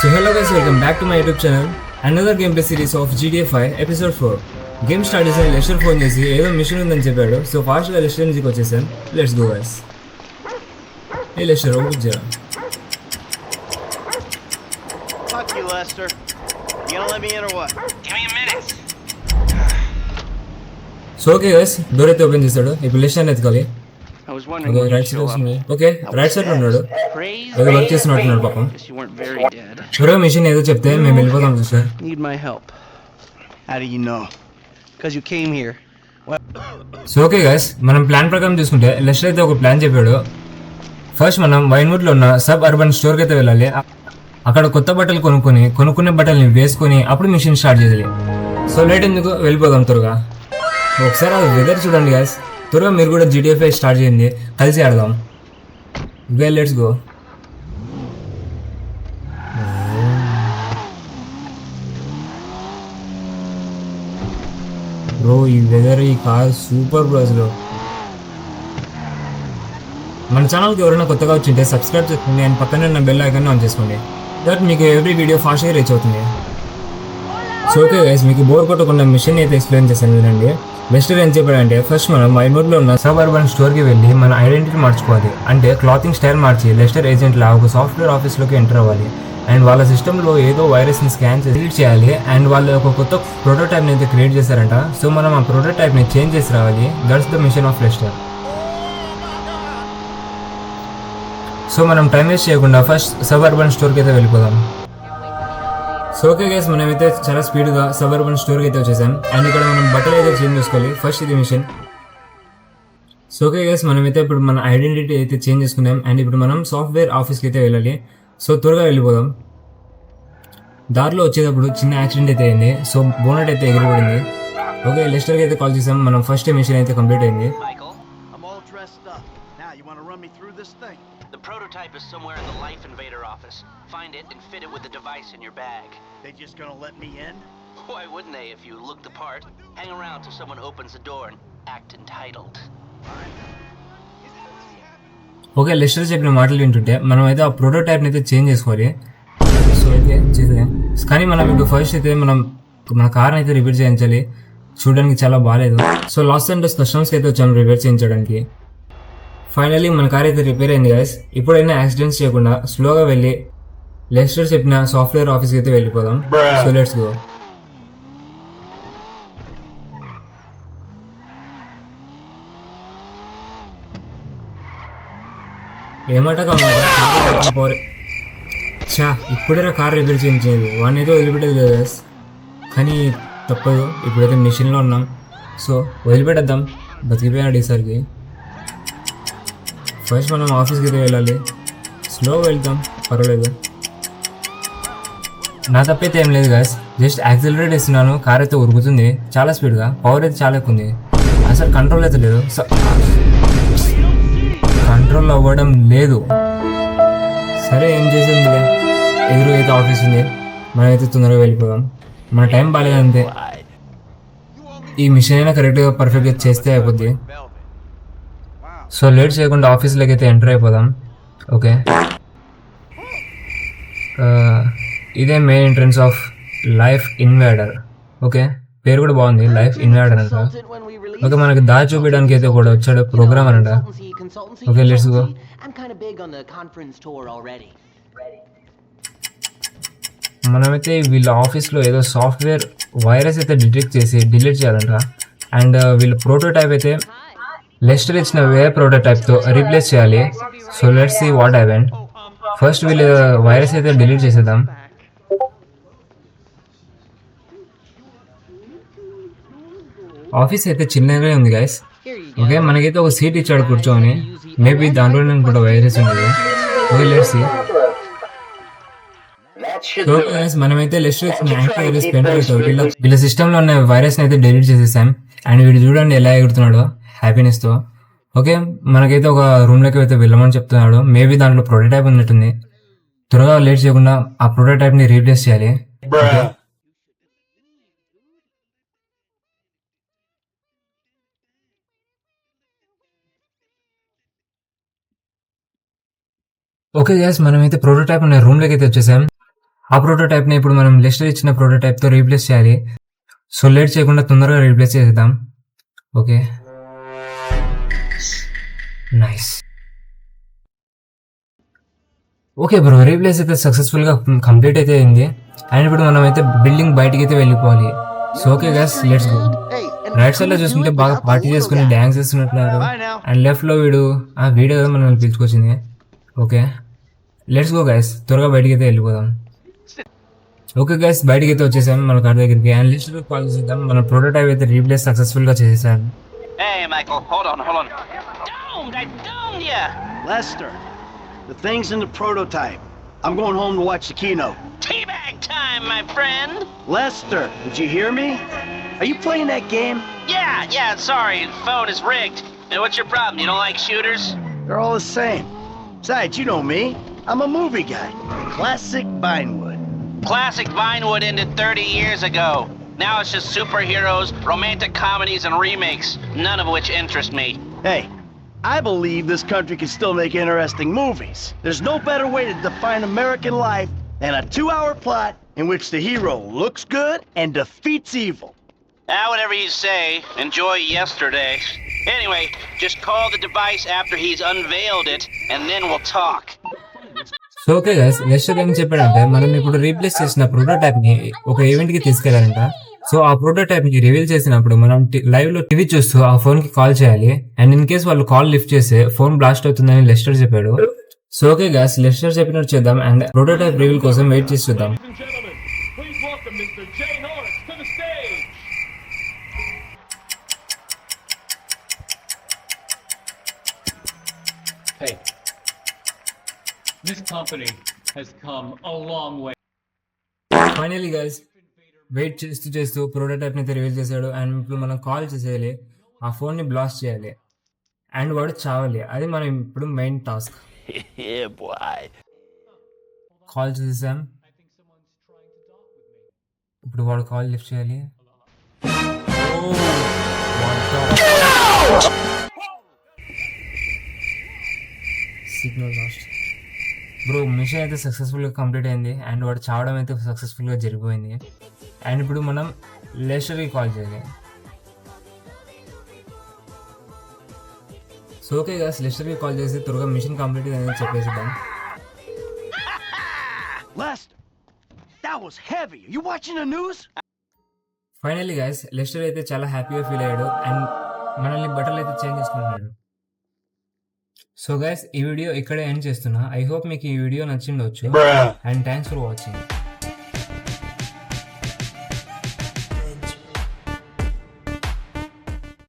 So hello guys, welcome back to my YouTube channel. Another gameplay series of GTA 5 episode 4. Game start చేసిన Lester phone చేసి ఏదో machine ఉందని చెప్పాడు. So fast గా Lester నుంచి వచ్చేసాను. Let's go guys. A Lester open చేయరా. Fuck you, Lester. You gonna let me in or what? Give me a minute. So okay guys, door అయితే ఓపెన్ చేశాడు. ఇప్పుడు లెస్టర్ ఎత్తుకోవాలి. I was wondering okay when right you'd side show వస్తుంది. up. Okay right side ఉన్నాడు. Praise ఏదో work చేస్తున్నట్టున్నాడు పాపం. Guess you weren't very dead. త్వరగా మిషన్ ఏదో చెప్తే మేము వెళ్ళిపోతాం sir. Need my help. How do you know? Because you came here. So okay guys, మనం ప్లాన్ ప్రకారం చూసుకుంటే లెస్టర్ అయితే ఒక ప్లాన్ చెప్పాడు. ఫస్ట్ మనం వైన్వుడ్లో ఉన్న సబ్ అర్బన్ స్టోర్కి అయితే వెళ్ళాలి. అక్కడ కొత్త బట్టలు కొనుక్కునే బట్టల్ని వేసుకొని అప్పుడు మిషన్ స్టార్ట్ చేయాలి. సో లేట్ ఎందుకు, వెళ్ళిపోదాం త్వరగా. ఒకసారి అది వెదర్ చూడండి గైస్. త్వరగా మీరు కూడా GTA 5 స్టార్ట్ చేయండి, కలిసి ఆడదాం. Well let's go. బ్రో ఈ వెదర్, ఈ కార్ సూపర్ బ్రో అసలు. మన ఛానల్కి ఎవరైనా కొత్తగా వచ్చింటే సబ్స్క్రైబ్ చేసుకోండి అండ్ పక్కనే ఉన్న బెల్ ఐకాన్ ఆన్ చేసుకోండి. దట్ మీకు ఎవ్రీ వీడియో ఫాస్ట్గా రీచ్ అవుతుంది. సో ఓకే గైస్, మీకు బోర్ కొట్టకుండా మిషన్ అయితే ఎక్స్ప్లెయిన్ చేశాను వినండి. లెస్టర్ ఏం చెప్పాడంటే, ఫస్ట్ మనం వైన్వుడ్లో ఉన్న సబ్ అర్బన్ స్టోర్కి వెళ్ళి మన ఐడెంటిటీ మార్చుకోవాలి. అంటే క్లాతింగ్ స్టైల్ మార్చి లెస్టర్ ఏజెంట్లా ఒక సాఫ్ట్వేర్ ఆఫీస్లోకి ఎంటర్ అవ్వాలి. అండ్ వాళ్ళ సిస్టంలో ఏదో వైరస్ని స్కాన్ చేసి డిలీట్ చేయాలి. అండ్ వాళ్ళు ఒక కొత్త ప్రోటోటైప్ని అయితే క్రియేట్ చేశారంట. సో మనం ఆ ప్రోటోటైప్ని చేంజ్ చేసి రావాలి. That's the machine of Lester. So మనం టైం వేస్ట్ చేయకుండా ఫస్ట్ సబ్ అర్బన్ స్టోర్కి అయితే వెళ్ళిపోదాం. సో ఓకే గైస్, మనమైతే చాలా స్పీడ్గా సబ్ అర్బన్ స్టోర్కి అయితే వచ్చేసాం. అండ్ ఇక్కడ మనం బట్టలు అయితే చేంజ్ చేసుకోవాలి. ఫస్ట్ ఇది మిషన్. సో ఓకే గైస్, మనమైతే ఇప్పుడు మన ఐడెంటిటీ అయితే చేంజ్ చేసుకున్నాం. అండ్ ఇప్పుడు మనం సాఫ్ట్వేర్ ఆఫీస్కి అయితే వెళ్ళాలి. సో త్వరగా వెళ్ళిపోదాం. దారిలో వచ్చేటప్పుడు చిన్న యాక్సిడెంట్ అయితే అయింది. సో బోనట్ అయితే ఎగిరిపడింది. ఓకే లెస్టర్కి అయితే కాల్ చేసాం. మనం ఫస్ట్ మిషన్ అయితే కంప్లీట్ అయింది. Michael, I'm all dressed up. Now, you want to run me through this thing? the prototype is somewhere in the Life Invader office. Find it and fit it with the device in your bag. They just gonna let me in? Why wouldn't they if you look the part? Hang around till someone opens the door and act entitled. Okay Lester చెప్పిన మాటలు వింటుంటే మనం అయితే ఆ ప్రోటోటైప్ని అయితే change చేసుకోవాలి. So అయితే చేద్దాం. కానీ మనం ఇప్పుడు ఫస్ట్ అయితే మన కార్ని అయితే రిపేర్ చేయించాలి. చూడడానికి చాలా బాగాలేదు. సో లాస్ ఏంజలస్ కస్టమర్స్కి అయితే వచ్చాము రిపేర్ చేయించడానికి. ఫైనల్లీ మన కార్ అయితే రిపేర్ అయింది గైస్. ఇప్పుడైనా యాక్సిడెంట్స్ చేయకుండా స్లోగా వెళ్ళి లెస్టర్ చెప్పిన సాఫ్ట్వేర్ ఆఫీస్కి అయితే వెళ్ళిపోదాం. So let's go. ఏమాట చా ఇప్పుడే కార్ రిపేర్ చేయించేది. వాడిని అయితే వదిలిపెట్టేది లేదు గైస్. కానీ తప్పదు, ఇప్పుడైతే మిషన్లో ఉన్నాం. సో వదిలిపెట్టేద్దాం, బతికిపోయాడు ఈసారికి. ఫస్ట్ మనం ఆఫీస్కి అయితే వెళ్ళాలి. స్లోగా వెళ్తాం, పర్వాలేదు. నా తప్పైతే ఏం లేదు గాయస్, జస్ట్ యాక్సిలరేట్ ఇస్తున్నాను. కార్ అయితే ఉరుకుతుంది చాలా స్పీడ్గా. పవర్ అయితే చాలా ఎక్కువ ఉంది. అసలు కంట్రోల్ అయితే లేదు. కంట్రోల్ అవ్వడం లేదు. సరే ఏం చేసింది, ఎదురు అయితే ఆఫీస్ ఉంది. మనమైతే తొందరగా వెళ్ళిపోదాం. మన టైం బాగాలేదంతే. ఈ మిషన్ అయినా కరెక్ట్గా పర్ఫెక్ట్గా చేస్తే అయిపోద్ది. సో లేట్ చేయకుండా ఆఫీస్లోకి అయితే ఎంటర్ అయిపోదాం. ఓకే, ఇదే main entrance of life invader. Okay, పేరు కూడా బాగుంది, లైఫ్ ఇన్వేడర్ అంట. ఓకే, మనకి దారి చూపించడానికి అయితే కూడా వచ్చాడు ప్రోగ్రామ్ అంట. Okay let's go. మనమైతే వీళ్ళ ఆఫీస్లో ఏదో సాఫ్ట్వేర్ వైరస్ అయితే డిటెక్ట్ చేసి డిలీట్ చేయాలంట. అండ్ వీళ్ళ ప్రోటోటైప్ అయితే లెస్టర్ ఇచ్చిన వేరే ప్రోటోటైప్తో రీప్లేస్ చేయాలి. So let's see what happened. First వీళ్ళు వైరస్ అయితే డిలీట్ చేసేద్దాం. ఆఫీస్ అయితే చిన్నగా ఉంది గైస్. ఓకే, మనకైతే ఒక సీట్ ఇచ్చాడు కూర్చొని. మేబీ దాంట్లోనే అనుకుంటా వైరస్ ఉండేది. Okay let's see. So guys, మనమైతే లెస్టర్ వీళ్ళ సిస్టంలో ఉన్న వైరస్ని అయితే డిలీట్ చేసేసాం. అండ్ వీడు చూడండి ఎలా ఎగురుతున్నాడో హ్యాపీనెస్తో. ఓకే, మనకైతే ఒక రూమ్లోకి అయితే వెళ్ళమని చెప్తున్నాడు. మేబీ దాంట్లో ప్రోటోటైప్ ఉన్నట్టుంది. త్వరగా లేట్ చేయకుండా ఆ ప్రోటోటైప్ని రీప్లేస్ చేయాలి. ఓకే గైస్, మనమైతే ప్రోటోటైప్ అనే రూమ్లోకి అయితే వచ్చేసాం. ఆ ప్రోటోటైప్ని ఇప్పుడు మనం లెస్టర్ ఇచ్చిన ప్రోటోటైప్తో రీప్లేస్ చేయాలి. సో లేట్ చేయకుండా తొందరగా రీప్లేస్ చేద్దాం. Okay, nice. Okay bro, replace అయితే సక్సెస్ఫుల్గా కంప్లీట్ అయితే అయింది. అండ్ ఇప్పుడు మనం అయితే బిల్డింగ్ బయటికి అయితే వెళ్ళిపోవాలి. So okay guys, let's go. Right side లో చూసుకుంటే బాగా పార్టీ చేసుకుని డ్యాన్స్ చేస్తున్నట్టున్నారు. అండ్ లెఫ్ట్ లో వీడియో మనం పిలుచుకొచ్చింది. ఓకే, లెట్స్ గో గైస్, త్వరగా బయటికి అయితే వెళ్ళిపోదాం. ఓకే గైస్, బయటికి అయితే వచ్చేసాం మన కార్ దగ్గరికి. అండ్ లిస్ట్ కాల్ చేద్దాం. మన ప్రోటోటైప్ అయితే రీప్లేస్ సక్సెస్ఫుల్ గా చేసేసాను. Hey, Michael, hold on. I domed ya! Lester, the thing's in the prototype. I'm going home to watch the keynote. Teabag time, my friend! Lester, did you hear me? Are you playing that game? Yeah, sorry, the phone is rigged. What's your problem? You don't like shooters? They're all the same. Besides, you know me. I'm a movie guy. Classic Vinewood. Classic Vinewood ended 30 years ago. Now it's just superheroes, romantic comedies, and remakes, none of which interest me. Hey, I believe this country can still make interesting movies. There's no better way to define American life than a 2-hour plot in which the hero looks good and defeats evil. Whatever you say. Enjoy yesterday. Anyway, just call the device after he's unveiled it, and then we'll talk. So okay guys, Lester ఏం చెప్పాడంటే మనం ఇప్పుడు replace చేసిన prototype ని ఒక event కి తీసుకెళ్లారంట. So ఆ prototype ని రివీల్ చేసినప్పుడు మనం లైవ్ లో టీవీ చూస్తూ ఆ ఫోన్ కి కాల్ చేయాలి. అండ్ ఇన్ కేస్ వాళ్ళు కాల్ లిఫ్ట్ చేస్తే ఫోన్ బ్లాస్ట్ అవుతుందని లెస్టర్ చెప్పాడు. సో ఓకే గైస్, లెస్టర్ చెప్పినట్టు చేద్దాం. అండ్ ప్రోటోటైప్ రివీల్ కోసం వెయిట్ చేసి చూద్దాం. Please welcome Mr. Jay Norris to the stage. Hey, this company has come a long way. Finally guys, wait చేస్తూ prototype ని అయితే రివీల్ చేశాడు. అండ్ ఇప్పుడు మనం కాల్ చేసేయాలి, ఆ ఫోన్ ని బ్లాస్ట్ చేయాలి అండ్ వాడు చావాలి. అది మనం ఇప్పుడు main task. Yeah, boy. Call చేసేసాం. ఇప్పుడు వాడు కాల్ లిఫ్ట్ చేయాలి. Signal last. బ్రో, మిషన్ అయితే సక్సెస్ఫుల్గా కంప్లీట్ అయింది. అండ్ వాడు చావడం అయితే సక్సెస్ఫుల్గా జరిగిపోయింది. అండ్ ఇప్పుడు మనం లెస్టర్కి కాల్ చేయాలి. సో ఓకే గైస్, లెస్టర్కి కాల్ చేసి త్వరగా మిషన్ కంప్లీట్ అయిందని చెప్పేసిద్దాం. Lester, that was heavy. Are you watching the news? Finally guys, Lester అయితే చాలా హ్యాపీగా ఫీల్ అయ్యాడు. అండ్ మనల్ని బట్టలు అయితే చేంజ్ చేసుకున్నాడు. సో గైస్, ఈ వీడియో ఇక్కడే ఎండ్ చేస్తున్నా. ఐ హోప్ మీకు ఈ వీడియో నచ్చిండొచ్చు. And thanks for watching.